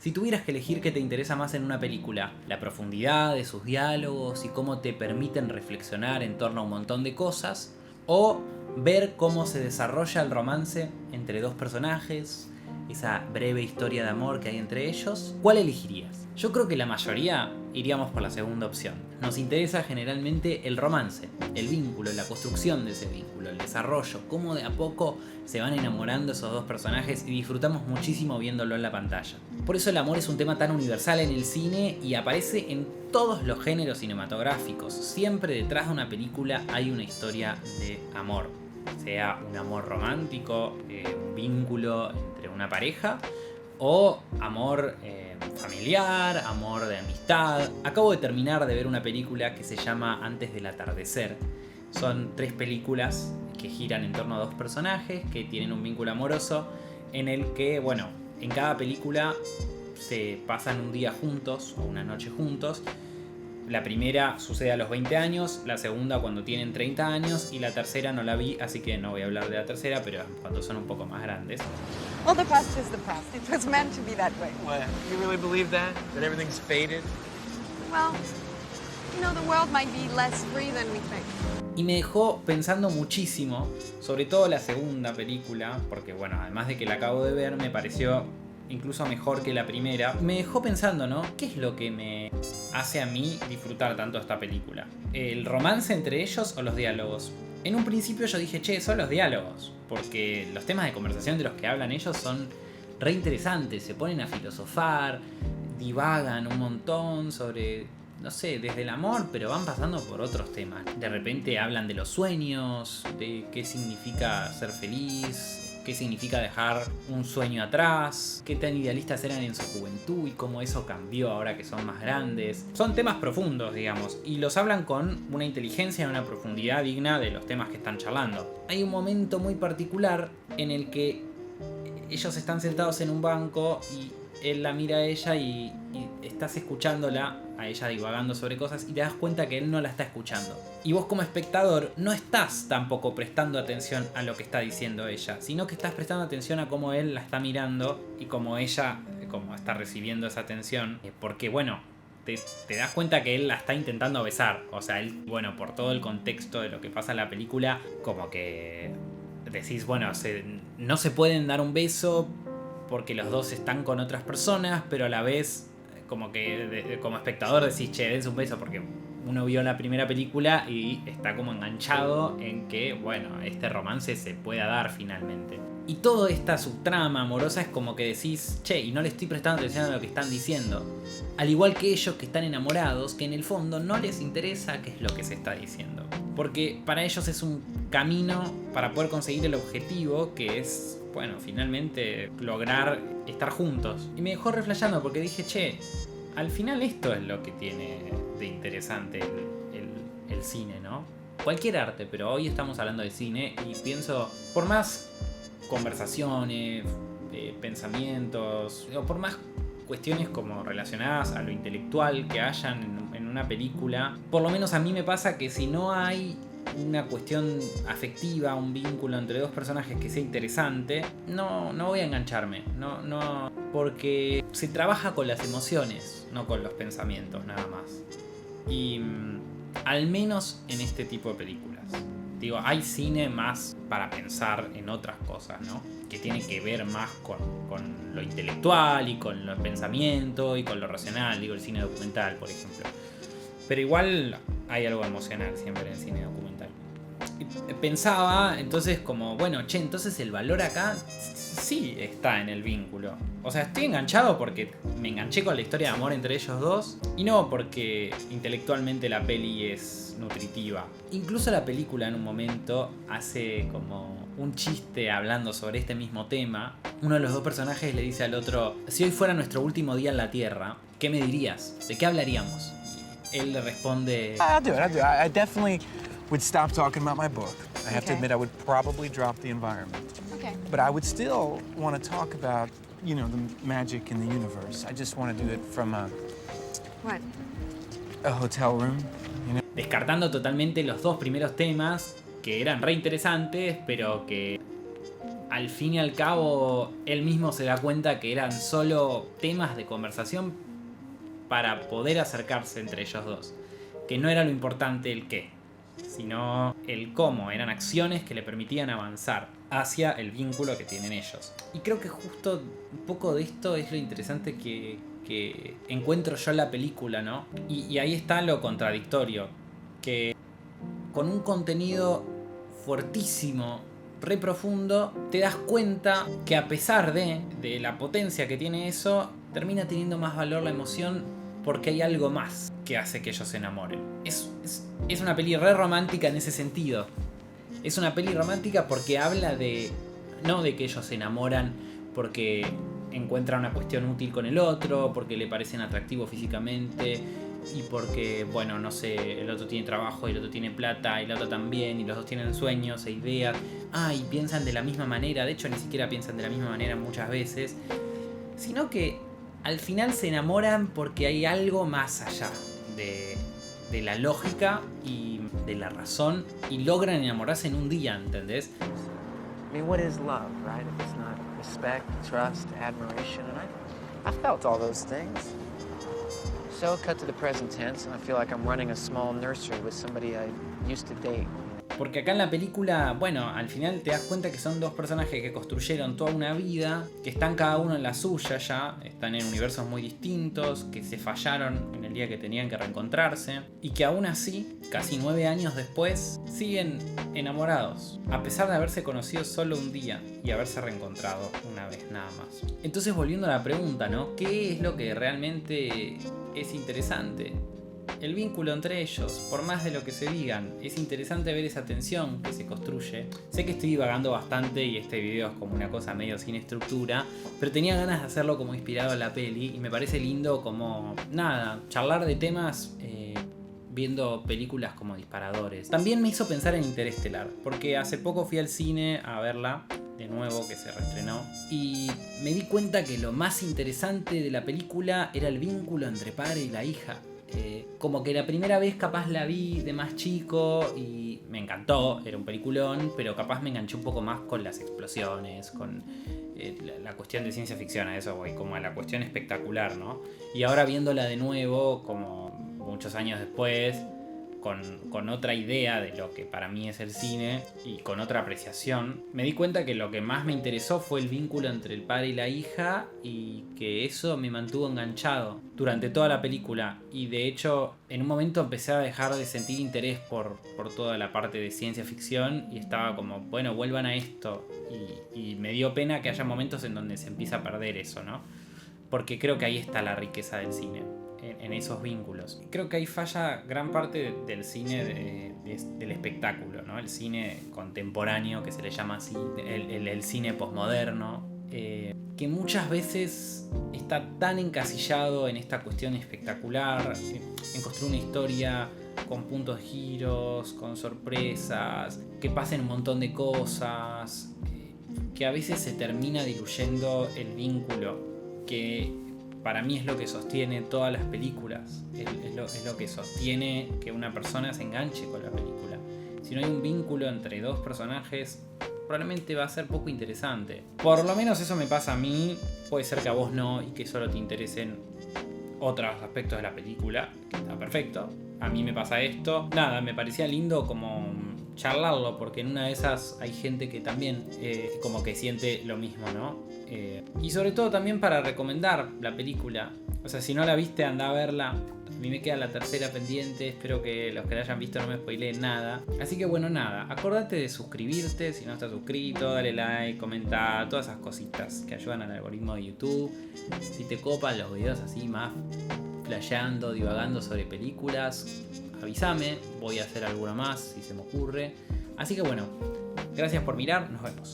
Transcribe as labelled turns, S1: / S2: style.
S1: Si tuvieras que elegir qué te interesa más en una película, la profundidad de sus diálogos y cómo te permiten reflexionar en torno a un montón de cosas, o ver cómo se desarrolla el romance entre dos personajes, esa breve historia de amor que hay entre ellos, ¿cuál elegirías? Yo creo que la mayoría iríamos por la segunda opción. Nos interesa generalmente el romance, el vínculo, la construcción de ese vínculo, el desarrollo, cómo de a poco se van enamorando esos dos personajes y disfrutamos muchísimo viéndolo en la pantalla. Por eso el amor es un tema tan universal en el cine y aparece en todos los géneros cinematográficos. Siempre detrás de una película hay una historia de amor. Sea un amor romántico, un vínculo entre una pareja, o amor familiar, amor de amistad. Acabo de terminar de ver una película que se llama Antes del atardecer. Son 3 películas que giran en torno a 2 personajes que tienen un vínculo amoroso en el que, bueno, en cada película se pasan un día juntos o una noche juntos. La primera sucede a los 20 años, la segunda cuando tienen 30 años y la tercera no la vi, así que no voy a hablar de la tercera, pero cuando son un poco más grandes.
S2: Well, the past is the past. It was meant to be that way.
S3: What? You really believe that? That everything's faded?
S2: Well, you know, the world might be less free than we think.
S1: Y me dejó pensando muchísimo, sobre todo la segunda película, porque bueno, además de que la acabo de ver, me pareció incluso mejor que la primera. Me dejó pensando, ¿no? ¿Qué es lo que me hace a mí disfrutar tanto esta película? ¿El romance entre ellos o los diálogos? En un principio yo dije, che, son los diálogos, porque los temas de conversación de los que hablan ellos son re interesantes, se ponen a filosofar, divagan un montón sobre, no sé, desde el amor, pero van pasando por otros temas. De repente hablan de los sueños, de qué significa ser feliz, qué significa dejar un sueño atrás, qué tan idealistas eran en su juventud y cómo eso cambió ahora que son más grandes. Son temas profundos, digamos, y los hablan con una inteligencia y una profundidad digna de los temas que están charlando. Hay un momento muy particular en el que ellos están sentados en un banco y él la mira a ella y estás escuchándola a ella divagando sobre cosas y te das cuenta que él no la está escuchando. Y vos como espectador no estás tampoco prestando atención a lo que está diciendo ella, sino que estás prestando atención a cómo él la está mirando y cómo ella cómo está recibiendo esa atención. Porque bueno, te das cuenta que él la está intentando besar. O sea, él, bueno, por todo el contexto de lo que pasa en la película, como que decís, bueno, no se pueden dar un beso porque los dos están con otras personas, pero a la vez como que como espectador decís, che, dense un beso, porque uno vio la primera película y está como enganchado en que, bueno, este romance se pueda dar finalmente. Y toda esta subtrama amorosa es como que decís, che, y no le estoy prestando atención a lo que están diciendo. Al igual que ellos que están enamorados, que en el fondo no les interesa qué es lo que se está diciendo. Porque para ellos es un camino para poder conseguir el objetivo, que es, bueno, finalmente lograr estar juntos. Y me dejó reflejando porque dije, che, al final esto es lo que tiene de interesante el cine, ¿no? Cualquier arte, pero hoy estamos hablando de cine y pienso, por más conversaciones, pensamientos, o por más cuestiones como relacionadas a lo intelectual que hayan en una película, por lo menos a mí me pasa que si no hay una cuestión afectiva, un vínculo entre dos personajes que sea interesante, no voy a engancharme, no, porque se trabaja con las emociones, no con los pensamientos nada más. Y al menos en este tipo de películas. Digo, hay cine más para pensar en otras cosas, ¿no? Que tiene que ver más con lo intelectual y con los pensamientos y con lo racional, digo, el cine documental, por ejemplo. Pero igual hay algo emocional siempre en el cine documental. Y pensaba, entonces, como, bueno, che, entonces el valor acá sí está en el vínculo. O sea, estoy enganchado porque me enganché con la historia de amor entre ellos dos y no porque intelectualmente la peli es nutritiva. Incluso la película en un momento hace como un chiste hablando sobre este mismo tema. Uno de los dos personajes le dice al otro, si hoy fuera nuestro último día en la Tierra, ¿qué me dirías? ¿De qué hablaríamos? Y él le responde,
S3: I'll do it. I definitely would stop talking about my book. I have to admit I would probably drop the environment.
S2: Okay.
S3: But I would still want to talk about, you know, the magic in the universe. I just want to do it from
S2: What?
S3: a hotel room, you know.
S1: descartando totalmente los dos primeros temas que eran re interesantes, pero que al fin y al cabo él mismo se da cuenta que eran solo temas de conversación para poder acercarse entre ellos dos. Que no era lo importante el qué, sino el cómo. Eran acciones que le permitían avanzar hacia el vínculo que tienen ellos. Y creo que justo un poco de esto es lo interesante que encuentro yo en la película, ¿no? Y ahí está lo contradictorio. Que con un contenido fuertísimo, re profundo, te das cuenta que a pesar de la potencia que tiene eso, termina teniendo más valor la emoción porque hay algo más que hace que ellos se enamoren. Es una peli re romántica en ese sentido. Es una peli romántica porque habla no de que ellos se enamoran porque encuentran una cuestión útil con el otro, porque le parecen atractivos físicamente y porque, bueno, no sé, el otro tiene trabajo y el otro tiene plata y el otro también, y los dos tienen sueños e ideas. Y piensan de la misma manera. De hecho, ni siquiera piensan de la misma manera muchas veces. Sino que al final se enamoran porque hay algo más allá de la lógica y de la razón, y logran enamorarse en un día, ¿entendés?
S3: I mean, what is love, right? If it's not respect, trust, admiration, and I felt all those things. So cut to the present tense, and I feel like I'm running a small nursery with somebody I used to date.
S1: Porque acá en la película, bueno, al final te das cuenta que son dos personajes que construyeron toda una vida, que están cada uno en la suya ya, están en universos muy distintos, que se fallaron en el día que tenían que reencontrarse, y que aún así, casi 9 años después, siguen enamorados, a pesar de haberse conocido solo un día y haberse reencontrado una vez nada más. Entonces, volviendo a la pregunta, ¿no? ¿Qué es lo que realmente es interesante? El vínculo entre ellos, por más de lo que se digan. Es interesante ver esa tensión que se construye. Sé que estoy divagando bastante y este video es como una cosa medio sin estructura, pero tenía ganas de hacerlo como inspirado en la peli y me parece lindo como, charlar de temas viendo películas como disparadores. También me hizo pensar en Interestelar, porque hace poco fui al cine a verla de nuevo, que se reestrenó, y me di cuenta que lo más interesante de la película era el vínculo entre padre y la hija. Como que la primera vez capaz la vi de más chico y me encantó, era un peliculón, pero capaz me enganché un poco más con las explosiones, con la cuestión de ciencia ficción, a eso voy, como a la cuestión espectacular, ¿no? Y ahora viéndola de nuevo, como muchos años después, con otra idea de lo que para mí es el cine y con otra apreciación, me di cuenta que lo que más me interesó fue el vínculo entre el padre y la hija, y que eso me mantuvo enganchado durante toda la película. Y de hecho, en un momento empecé a dejar de sentir interés por toda la parte de ciencia ficción y estaba como, bueno, vuelvan a esto. Y me dio pena que haya momentos en donde se empieza a perder eso, ¿no? Porque creo que ahí está la riqueza del cine, en esos vínculos. Creo que ahí falla gran parte del cine del espectáculo, ¿no? El cine contemporáneo, que se le llama así, el cine posmoderno, que muchas veces está tan encasillado en esta cuestión espectacular, en construir una historia con puntos de giros, con sorpresas, que pasen un montón de cosas, que a veces se termina diluyendo el vínculo, que para mí es lo que sostiene todas las películas, es lo que sostiene que una persona se enganche con la película. Si no hay un vínculo entre dos personajes, probablemente va a ser poco interesante. Por lo menos eso me pasa a mí, puede ser que a vos no y que solo te interesen otros aspectos de la película, que está perfecto. A mí me pasa esto. Me parecía lindo como charlarlo, porque en una de esas hay gente que también como que siente lo mismo, ¿no? Y sobre todo también para recomendar la película. O sea, si no la viste, anda a verla. A mí me queda la tercera pendiente. Espero que los que la hayan visto no me spoileen nada. Así que bueno, acordate de suscribirte si no estás suscrito. Dale like, comenta, todas esas cositas que ayudan al algoritmo de YouTube. Si te copan los videos así más flasheando, divagando sobre películas, avísame. Voy a hacer alguno más si se me ocurre. Así que bueno, gracias por mirar. Nos vemos.